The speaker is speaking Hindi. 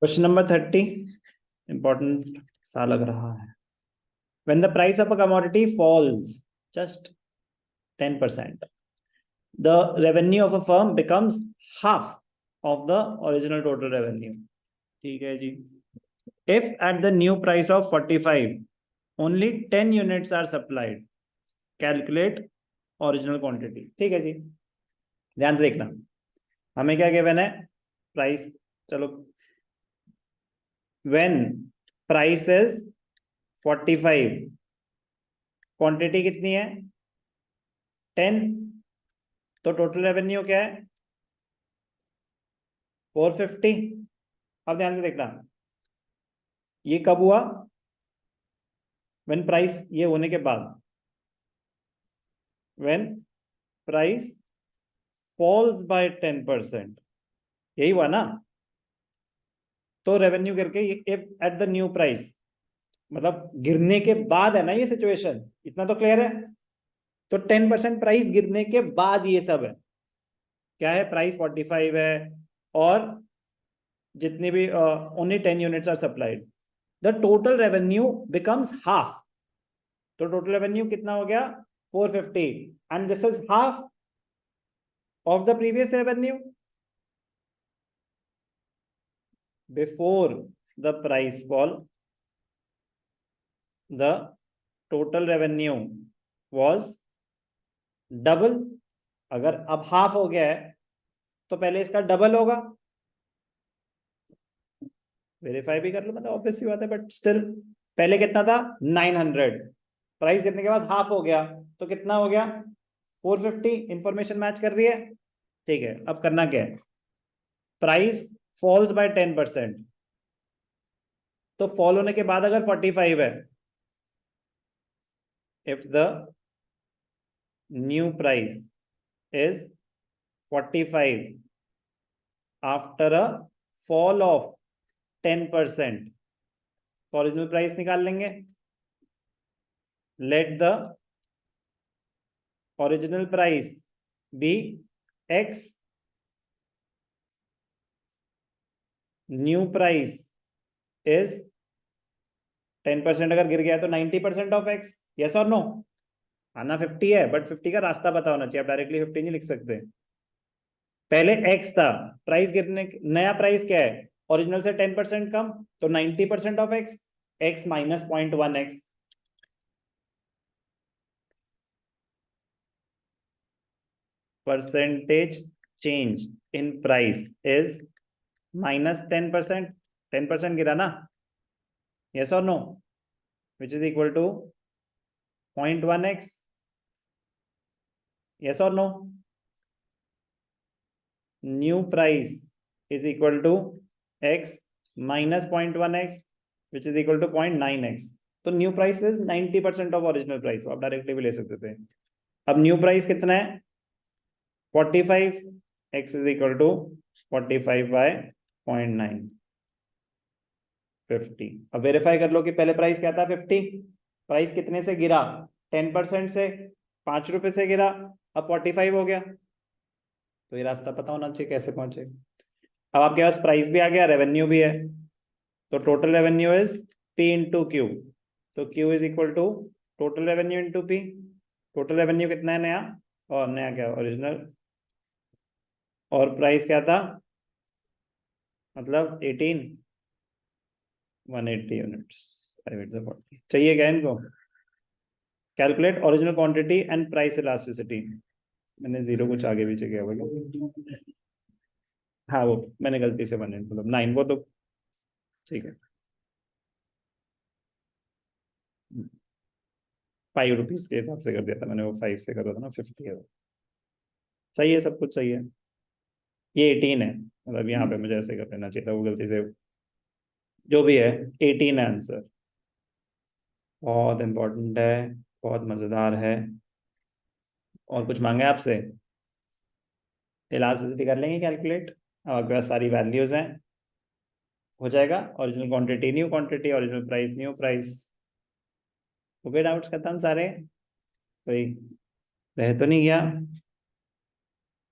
क्वेश्चन नंबर 30 इंपॉर्टेंट सा लग रहा है. When the price of a commodity falls just 10%, the revenue of a firm becomes half of the original total revenue. ठीक है जी. If at the new price of 45 only 10 units are supplied, calculate original quantity. ठीक है जी. ध्यान से देखना, हमें क्या गिवन है? प्राइस. चलो, when price is 45, क्वांटिटी कितनी है? 10. तो टोटल रेवेन्यू क्या है? 450. अब ध्यान से देखना, ये कब हुआ? व्हेन प्राइस, ये होने के बाद, व्हेन प्राइस फॉल्स बाय 10%, यही हुआ ना? तो रेवेन्यू करके if at the new price, मतलब गिरने के बाद है ना ये सिचुएशन. इतना तो क्लियर है. तो 10% प्राइस गिरने के बाद ये सब है. क्या है? प्राइस 45 है और जितनी भी only 10 units are supplied, the total revenue becomes half. तो टोटल रेवेन्यू कितना हो गया? 450. And this is half of the previous revenue before the price fall. The total revenue was double. अगर अब हाफ हो गया है तो पहले इसका डबल होगा. वेरीफाई भी कर लो, मतलब ऑब्वियस सी बात है, बट स्टिल. पहले कितना था? 900. प्राइस गिरने के बाद हाफ हो गया तो कितना हो गया? 450. इंफॉर्मेशन मैच कर रही है? ठीक है. अब करना क्या है? Price falls by 10%. तो फॉल होने के बाद अगर 45 है, if the new price is 45 after a fall of 10%, तो ओरिजिनल प्राइस निकाल लेंगे. Let the original price be x, new price is 10% अगर गिर गया तो 90% ऑफ x. यस और नो? आना 50 है, बट 50 का रास्ता पता होना चाहिए. आप डायरेक्टली 50 नहीं लिख सकते. पहले x था, प्राइस गिरने, नया प्राइस क्या है? ओरिजिनल से 10% कम, तो 90% of x. x minus 0.1x. Percentage change in price is minus 10%. 10% गिरा ना? यस और no? Which is equal to 0.1x. yes or no? New price is equal to x minus 0.1x, which is equal to 0.9x. तो new price is 90% of original price. आप डायरेक्टली भी ले सकते थे. अब न्यू प्राइस कितना है? 45. x is equal to 45 by 0.9, 50. अब वेरीफाई कर लो कि पहले प्राइस क्या था? 50. प्राइस कितने से गिरा? 10% से. 5 रुपए से गिरा, अब 45 हो गया. तो ये रास्ता पता होना चाहिए कैसे पहुंचे. अब आपके पास प्राइस भी आ गया, रेवेन्यू भी है. तो total revenue is P into Q. तो Q is equal to total revenue into P. Total revenue कितना है नया? और नया क्या? ओरिजिनल. और प्राइस क्या था? मतलब 18, 180 यूनिट्स. चाहिए क्या इनको? Calculate original quantity and price elasticity. मैंने जीरो कुछ आगे पीछे किया होगा. हाँ, वो मैंने गलती से 1 मतलब 9, वो तो ठीक है. 5 रुपीज के हिसाब से कर दिया था मैंने, वो 5 से कर रहा था ना. 50 है. सही है, सब कुछ सही है. ये 18 है, मतलब यहाँ पे मुझे ऐसे कर देना चाहिए था, वो गलती से. जो भी है, 18 है आंसर. बहुत इंपॉर्टेंट है, बहुत मजेदार है. और कुछ मांगे आपसे? इलास्टिसिटी कर लेंगे कैलकुलेट. अब आपके पास सारी वैल्यूज हैं, हो जाएगा. Original quantity, new quantity, original price, new price. Okay, doubts खत्म सारे? कोई रह तो नहीं गया?